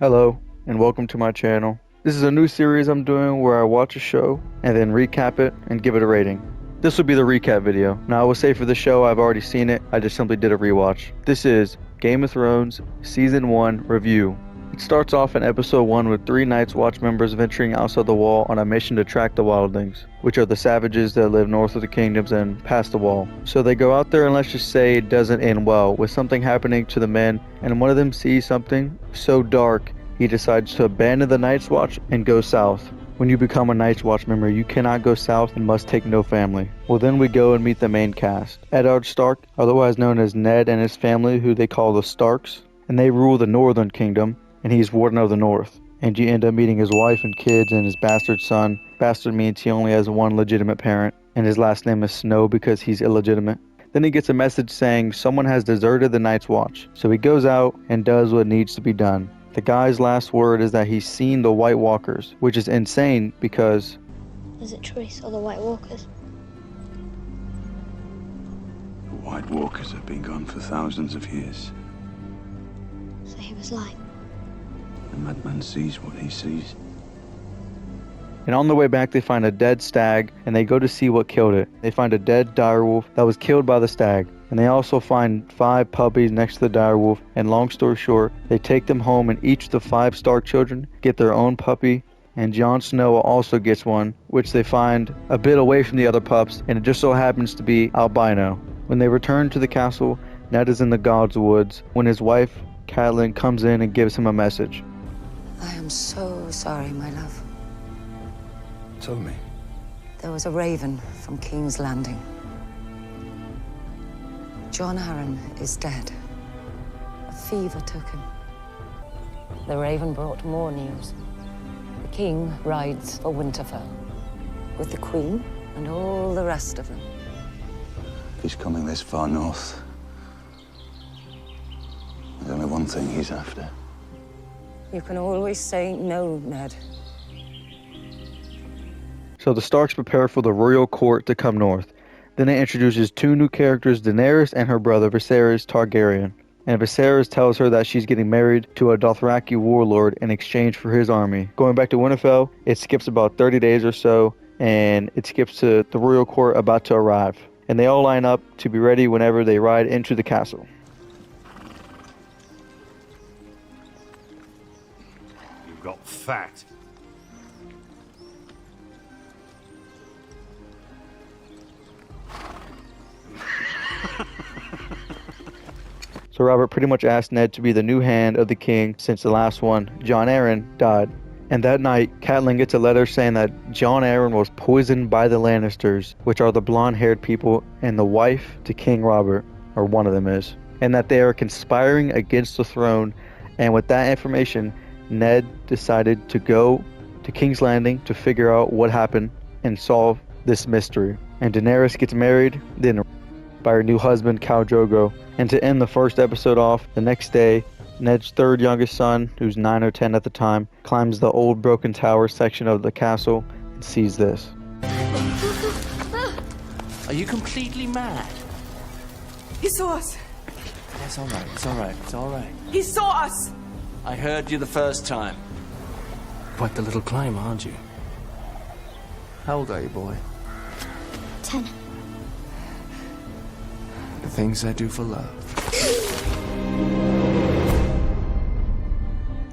Hello, and welcome to my channel. This is a new series I'm doing where I watch a show and then recap it and give it a rating. This will be the recap video. Now I will say for the show I've already seen it, I just simply did a rewatch. This is Game of Thrones Season 1 Review. It starts off in episode 1 with 3 Night's Watch members venturing outside the wall on a mission to track the wildlings, which are the savages that live north of the kingdoms and past the wall. So they go out there and let's just say it doesn't end well, with something happening to the men, and one of them sees something so dark he decides to abandon the Night's Watch and go south. When you become a Night's Watch member, you cannot go south and must take no family. Well, then we go and meet the main cast. Eddard Stark, otherwise known as Ned, and his family, who they call the Starks, and they rule the Northern Kingdom, and he's Warden of the North. And you end up meeting his wife and kids and his bastard son. Bastard means he only has one legitimate parent, and his last name is Snow because he's illegitimate. Then he gets a message saying someone has deserted the Night's Watch. So he goes out and does what needs to be done. The guy's last word is that he's seen the White Walkers, which is insane because... Is it true he saw the White Walkers? The White Walkers have been gone for thousands of years. So he was lying. The madman sees what he sees. And on the way back they find a dead stag and they go to see what killed it. They find a dead direwolf that was killed by the stag. And they also find 5 puppies next to the direwolf, and long story short, they take them home and each of the 5 Stark children get their own puppy, and Jon Snow also gets one, which they find a bit away from the other pups, and it just so happens to be albino. When they return to the castle, Ned is in the God's Woods when his wife, Catelyn, comes in and gives him a message. I am so sorry, my love. Tell me. There was a raven from King's Landing. Jon Arryn is dead. A fever took him. The raven brought more news. The king rides for Winterfell with the queen and all the rest of them. If he's coming this far north, there's only one thing he's after. You can always say no, Ned. So the Starks prepare for the royal court to come north. Then it introduces 2 new characters, Daenerys and her brother Viserys Targaryen. And Viserys tells her that she's getting married to a Dothraki warlord in exchange for his army. Going back to Winterfell, it skips about 30 days or so, and it skips to the royal court about to arrive. And they all line up to be ready whenever they ride into the castle. You've got fat. So Robert pretty much asked Ned to be the new hand of the king since the last one, Jon Arryn, died. And that night, Catelyn gets a letter saying that Jon Arryn was poisoned by the Lannisters, which are the blonde-haired people, and the wife to King Robert, or one of them is, and that they are conspiring against the throne. And with that information, Ned decided to go to King's Landing to figure out what happened and solve this mystery. And Daenerys gets married, then by her new husband, Khal Drogo. And to end the first episode off, the next day, Ned's 3rd youngest son, who's 9 or 10 at the time, climbs the old broken tower section of the castle and sees this. Are you completely mad? He saw us. That's all right. It's all right. It's all right. He saw us. I heard you the first time. Quite the little climb, aren't you? How old are you, boy? 10. The things I do for love.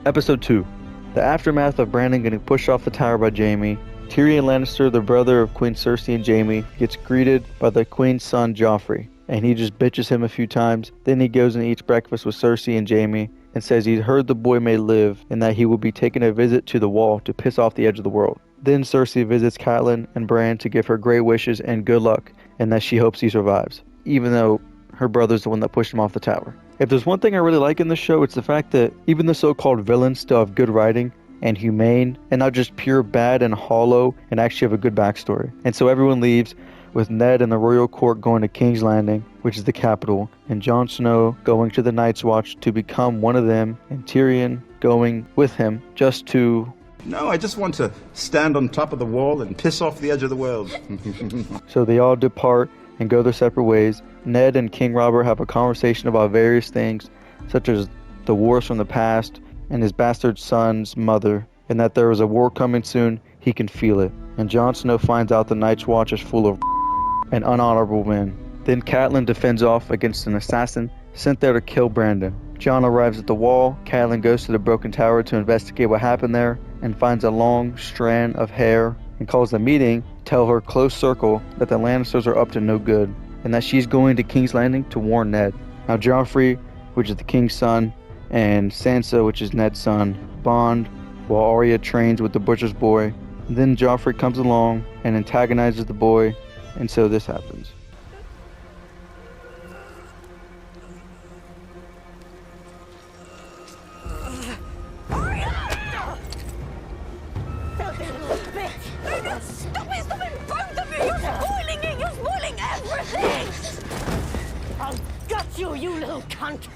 Episode 2. The aftermath of Brandon getting pushed off the tower by Jaime. Tyrion Lannister, the brother of Queen Cersei and Jaime, gets greeted by the Queen's son Joffrey, and he just bitches him a few times. Then he goes and eats breakfast with Cersei and Jaime and says he's heard the boy may live and that he will be taking a visit to the wall to piss off the edge of the world. Then Cersei visits Catelyn and Bran to give her great wishes and good luck, and that she hopes he survives, even though her brother's the one that pushed him off the tower. If there's one thing I really like in this show, it's the fact that even the so-called villains still have good writing and humane, and not just pure bad and hollow, and actually have a good backstory. And so everyone leaves, with Ned and the royal court going to King's Landing, which is the capital, and Jon Snow going to the Night's Watch to become one of them, and Tyrion going with him just to... No, I just want to stand on top of the wall and piss off the edge of the world. So they all depart and go their separate ways. Ned and King Robert have a conversation about various things, such as the wars from the past, and his bastard son's mother, and that there is a war coming soon. He can feel it. And Jon Snow finds out the Night's Watch is full of and unhonorable men. Then Catelyn defends off against an assassin sent there to kill Brandon. Jon arrives at the wall. Catelyn goes to the broken tower to investigate what happened there and finds a long strand of hair and calls a meeting to tell her close circle that the Lannisters are up to no good and that she's going to King's Landing to warn Ned. Now Joffrey, which is the king's son, and Sansa, which is Ned's son, bond while Arya trains with the butcher's boy. Then Joffrey comes along and antagonizes the boy, and so this happens. Stop it, both of you! You're spoiling it! You're spoiling everything! I'll gut you, you little cunt!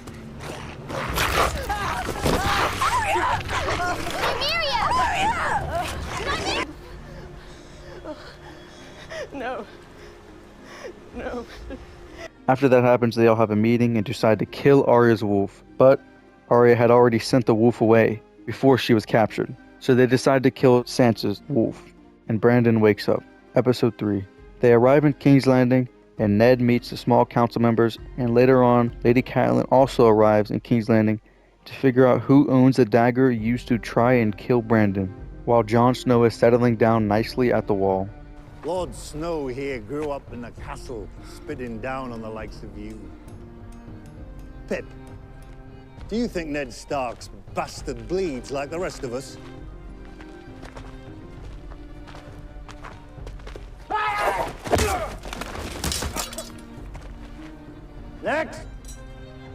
No. No. After that happens, they all have a meeting and decide to kill Arya's wolf. But Arya had already sent the wolf away before she was captured. So they decide to kill Sansa's wolf. And Brandon wakes up. Episode 3. They arrive in King's Landing, and Ned meets the small council members, and later on, Lady Catelyn also arrives in King's Landing to figure out who owns the dagger used to try and kill Brandon, while Jon Snow is settling down nicely at the wall. Lord Snow here grew up in a castle, spitting down on the likes of you. Pip, do you think Ned Stark's bastard bleeds like the rest of us? Next!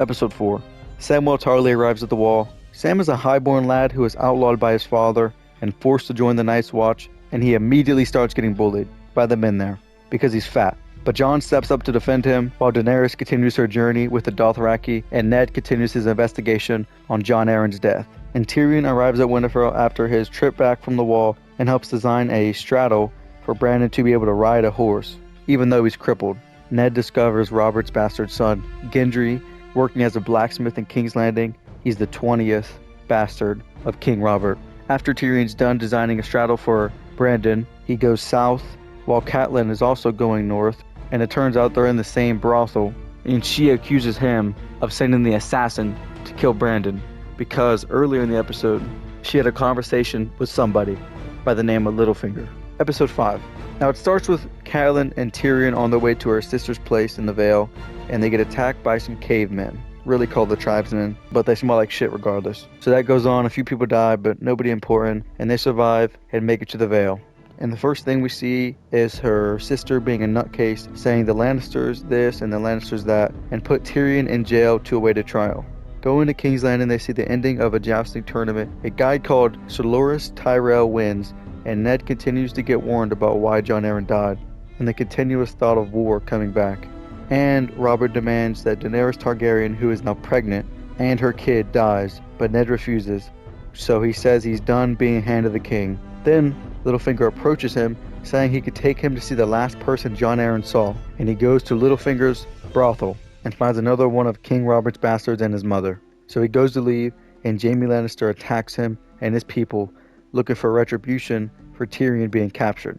Episode 4. Samwell Tarly arrives at the wall. Sam is a highborn lad who is outlawed by his father and forced to join the Night's Watch, and he immediately starts getting bullied by the men there because he's fat. But Jon steps up to defend him while Daenerys continues her journey with the Dothraki and Ned continues his investigation on Jon Arryn's death. And Tyrion arrives at Winterfell after his trip back from the wall and helps design a straddle for Brandon to be able to ride a horse, even though he's crippled. Ned discovers Robert's bastard son, Gendry, working as a blacksmith in King's Landing. He's the 20th bastard of King Robert. After Tyrion's done designing a straddle for Brandon, he goes south, while Catelyn is also going north, and it turns out they're in the same brothel, and she accuses him of sending the assassin to kill Brandon, because earlier in the episode, she had a conversation with somebody by the name of Littlefinger. Episode 5. Now it starts with Catelyn and Tyrion on their way to her sister's place in the Vale, and they get attacked by some cavemen, really called the tribesmen, but they smell like shit regardless. So that goes on, a few people die, but nobody important, and they survive and make it to the Vale. And the first thing we see is her sister being a nutcase, saying the Lannisters this and the Lannisters that, and put Tyrion in jail to await a trial. Going to King's Landing, they see the ending of a jousting tournament. A guy called Sir Loras Tyrell wins, and Ned continues to get warned about why Jon Arryn died, and the continuous thought of war coming back. And Robert demands that Daenerys Targaryen, who is now pregnant, and her kid dies, but Ned refuses. So he says he's done being Hand of the King. Then Littlefinger approaches him, saying he could take him to see the last person Jon Arryn saw, and he goes to Littlefinger's brothel and finds another one of King Robert's bastards and his mother. So he goes to leave, and Jaime Lannister attacks him and his people, looking for retribution for Tyrion being captured.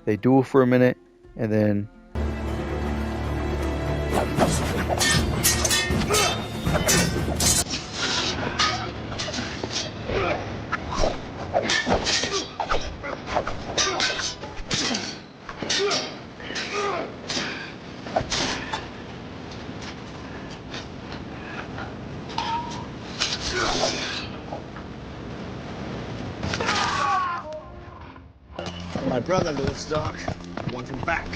They duel for a minute, and then My brother, Lord Stark. I want him back.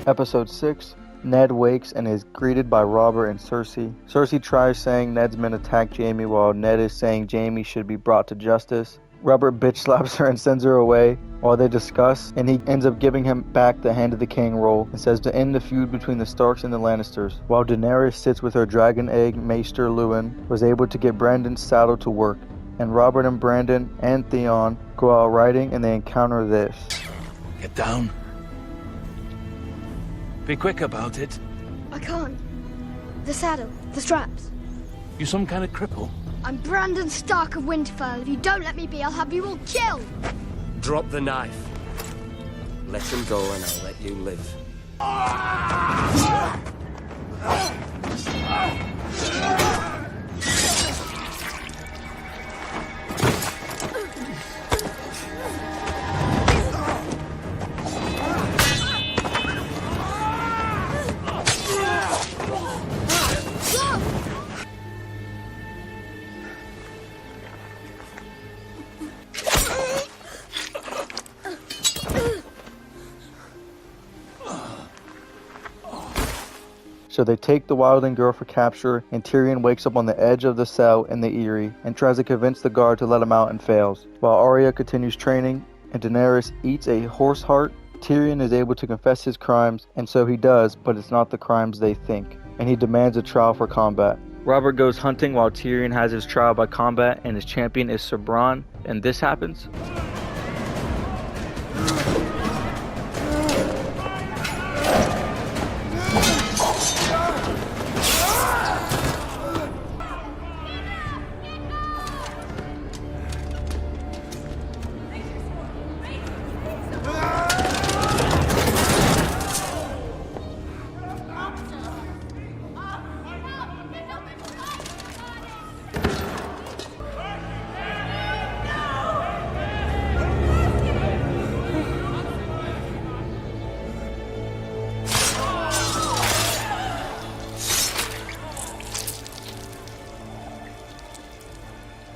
Episode 6. Ned wakes and is greeted by Robert and Cersei. Cersei tries saying Ned's men attacked Jaime, while Ned is saying Jaime should be brought to justice. Robert bitch slaps her and sends her away while they discuss, and he ends up giving him back the Hand of the King role and says to end the feud between the Starks and the Lannisters, while Daenerys sits with her dragon egg Maester Luwin, was able to get Brandon's saddle to work. And Robert and Brandon and Theon go out riding, and they encounter this. Get down. Be quick about it. I can't. The saddle, the straps. You some kind of cripple? I'm Brandon Stark of Winterfell. If you don't let me be, I'll have you all killed. Drop the knife. Let him go and I'll let you live. So they take the wildling girl for capture, and Tyrion wakes up on the edge of the cell in the Eyrie and tries to convince the guard to let him out and fails. While Arya continues training and Daenerys eats a horse heart, Tyrion is able to confess his crimes, and so he does, but it's not the crimes they think, and he demands a trial for combat. Robert goes hunting while Tyrion has his trial by combat, and his champion is Sir Bronn, and this happens.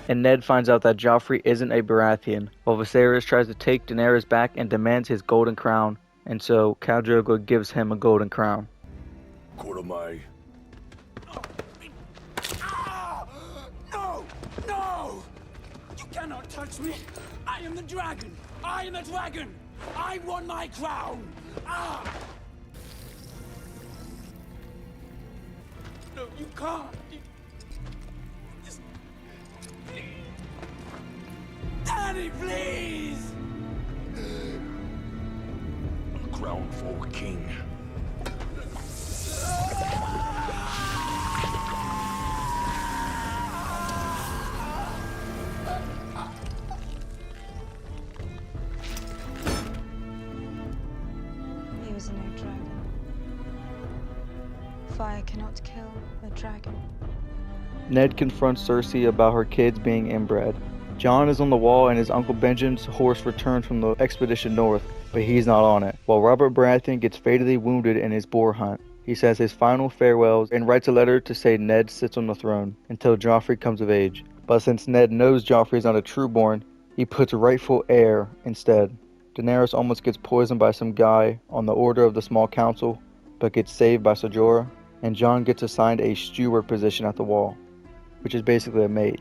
And Ned finds out that Joffrey isn't a Baratheon, while Viserys tries to take Daenerys back and demands his golden crown, and so Khal Drogo gives him a golden crown. Quartermay. No! No! You cannot touch me! I am the dragon! I am the dragon! I won my crown! Ah! No, you can't! Daddy, please! A crown for king. He was no dragon. Fire cannot kill a dragon. Ned confronts Cersei about her kids being inbred. Jon is on the wall and his Uncle Benjen's horse returns from the expedition north, but he's not on it. While Robert Baratheon gets fatally wounded in his boar hunt, he says his final farewells and writes a letter to say Ned sits on the throne until Joffrey comes of age. But since Ned knows Joffrey is not a trueborn, he puts rightful heir instead. Daenerys almost gets poisoned by some guy on the order of the small council, but gets saved by Ser Jorah, and Jon gets assigned a steward position at the wall, which is basically a maid.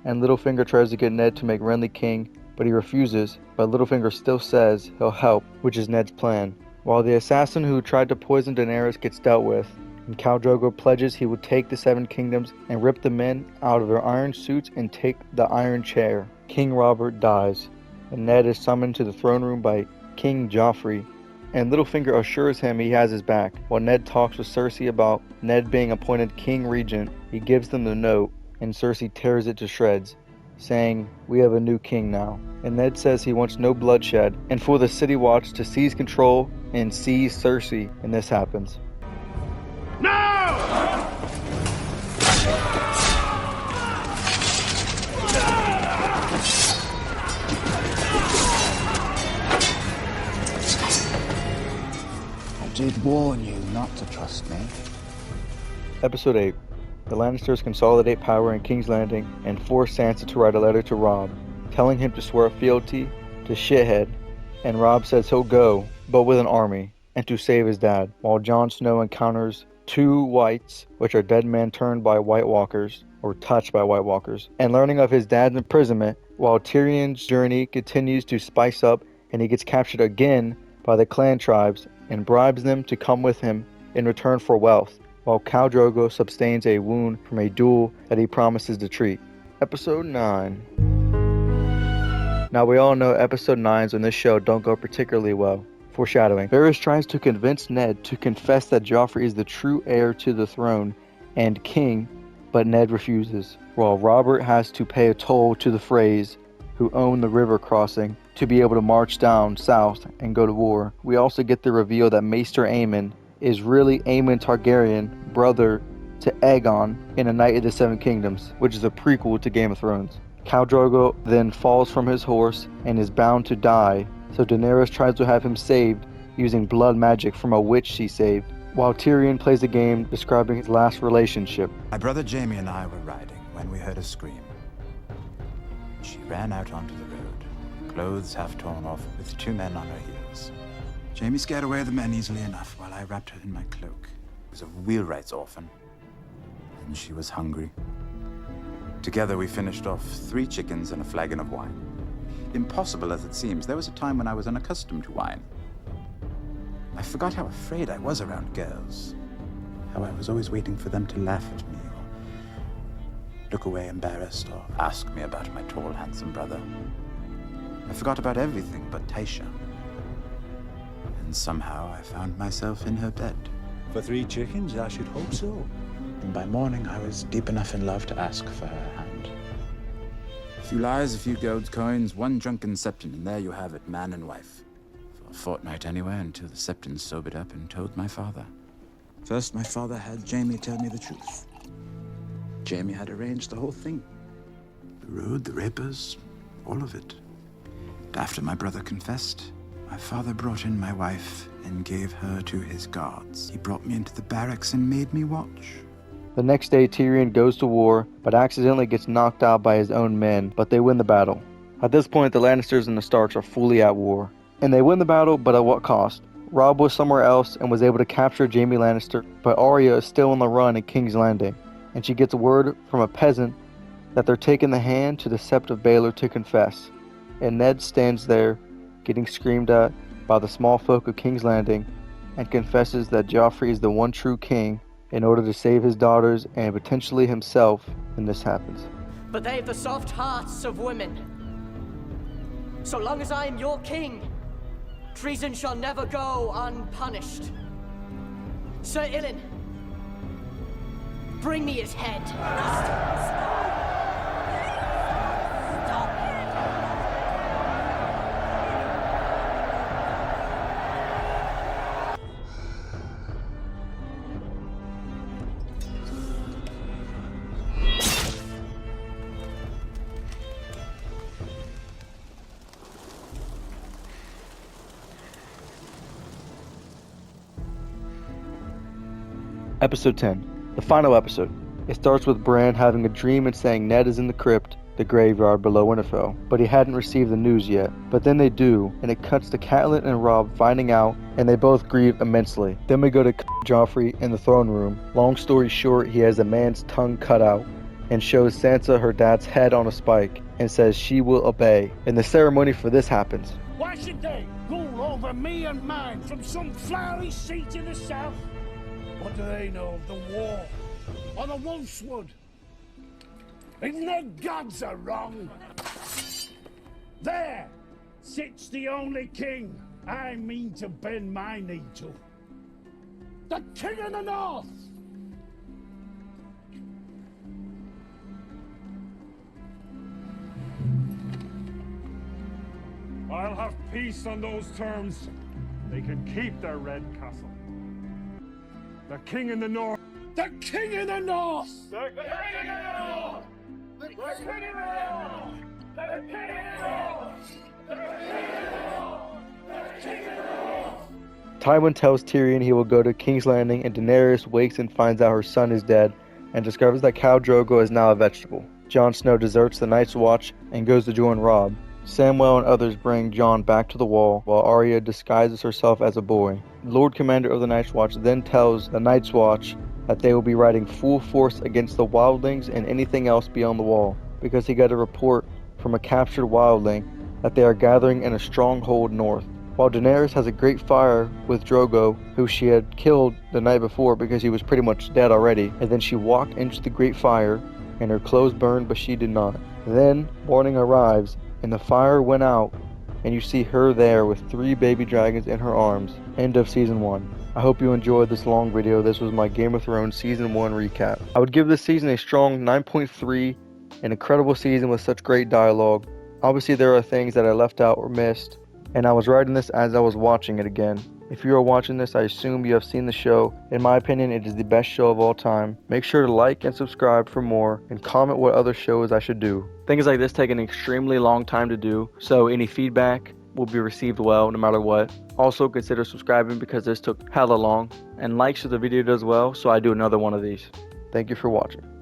And Littlefinger tries to get Ned to make Renly king, but he refuses, but Littlefinger still says he'll help, which is Ned's plan. While the assassin who tried to poison Daenerys gets dealt with, and Khal Drogo pledges he will take the Seven Kingdoms and rip the men out of their iron suits and take the Iron Chair. King Robert dies, and Ned is summoned to the throne room by King Joffrey, and Littlefinger assures him he has his back. While Ned talks with Cersei about Ned being appointed King Regent, he gives them the note, and Cersei tears it to shreds, saying, "We have a new king now." And Ned says he wants no bloodshed, and for the City Watch to seize control and seize Cersei, and this happens. No! I did warn you not to trust me. Episode 8. The Lannisters consolidate power in King's Landing and force Sansa to write a letter to Robb, telling him to swear fealty to Shithead, and Robb says he'll go, but with an army, and to save his dad, while Jon Snow encounters two whites, which are dead men turned by White Walkers, or touched by White Walkers, and learning of his dad's imprisonment, while Tyrion's journey continues to spice up, and he gets captured again by the clan tribes, and bribes them to come with him in return for wealth, while Khal Drogo sustains a wound from a duel that he promises to treat. Episode 9. Now we all know episode 9s on this show don't go particularly well. Foreshadowing. Varys tries to convince Ned to confess that Joffrey is the true heir to the throne and king, but Ned refuses, while Robert has to pay a toll to the Freys, who own the river crossing, to be able to march down south and go to war. We also get the reveal that Maester Aemon is really Aemon Targaryen, brother to Aegon in A Knight of the Seven Kingdoms, which is a prequel to Game of Thrones. Khal Drogo then falls from his horse and is bound to die, so Daenerys tries to have him saved using blood magic from a witch she saved, while Tyrion plays a game describing his last relationship. My brother Jaime and I were riding when we heard a scream. She ran out onto the road, clothes half torn off, with 2 men on her heels. Jaime scared away the men easily enough while I wrapped her in my cloak. She was a wheelwright's orphan, and she was hungry. Together we finished off 3 chickens and a flagon of wine. Impossible as it seems, there was a time when I was unaccustomed to wine. I forgot how afraid I was around girls, how I was always waiting for them to laugh at me, or look away embarrassed, or ask me about my tall, handsome brother. I forgot about everything but Taisha. And somehow I found myself in her bed. For 3 chickens, I should hope so. And by morning, I was deep enough in love to ask for her hand. A few lies, a few gold coins, 1 drunken septon, and there you have it, man and wife. For a fortnight anyway, until the septon sobered up and told my father. First, my father had Jaime tell me the truth. Jaime had arranged the whole thing. The road, the rapers, all of it. And after my brother confessed, my father brought in my wife and gave her to his guards. He brought me into the barracks and made me watch. The next day, Tyrion goes to war, but accidentally gets knocked out by his own men, but they win the battle. At this point, the Lannisters and the Starks are fully at war, and they win the battle, but at what cost? Robb was somewhere else and was able to capture Jaime Lannister, but Arya is still on the run in King's Landing, and she gets word from a peasant that they're taking the hand to the Sept of Baelor to confess, and Ned stands there, getting screamed at by the small folk of King's Landing, and confesses that Joffrey is the one true king, in order to save his daughters and potentially himself when this happens. But they've the soft hearts of women. So long as I am your king, treason shall never go unpunished. Sir Ilyn, bring me his head. Episode 10, the final episode. It starts with Bran having a dream and saying Ned is in the crypt, the graveyard below Winterfell, but he hadn't received the news yet. But then they do, and it cuts to Catelyn and Robb finding out, and they both grieve immensely. Then we go to Joffrey in the throne room. Long story short, he has a man's tongue cut out, and shows Sansa her dad's head on a spike, and says she will obey. And the ceremony for this happens. Why should they rule over me and mine from some flowery seat in the south? What do they know of the war or the Wolfswood? Even their gods are wrong. There sits the only king I mean to bend my knee to. The King of the North! I'll have peace on those terms. They can keep their red castle. The King in the North. The King in the North! The King in the North! The King in the North! The King in the North! The King in the North! The King in the North! Tywin tells Tyrion he will go to King's Landing, and Daenerys wakes and finds out her son is dead, and discovers that Khal Drogo is now a vegetable. Jon Snow deserts the Night's Watch and goes to join Robb. Samwell and others bring Jon back to the wall, while Arya disguises herself as a boy. Lord Commander of the Night's Watch then tells the Night's Watch that they will be riding full force against the wildlings and anything else beyond the wall, because he got a report from a captured wildling that they are gathering in a stronghold north. While Daenerys has a great fire with Drogo, who she had killed the night before because he was pretty much dead already, and then she walked into the great fire, and her clothes burned, but she did not. Then morning arrives, and the fire went out, and you see her there with 3 baby dragons in her arms. End of Season 1. I hope you enjoyed this long video. This was my Game of Thrones Season 1 recap. I would give this season a strong 9.3, an incredible season with such great dialogue. Obviously there are things that I left out or missed, and I was writing this as I was watching it again. If you are watching this, I assume you have seen the show. In my opinion, it is the best show of all time. Make sure to like and subscribe for more, and comment what other shows I should do. Things like this take an extremely long time to do, so any feedback will be received well no matter what. Also consider subscribing because this took hella long, and likes if the video does well so I do another one of these. Thank you for watching.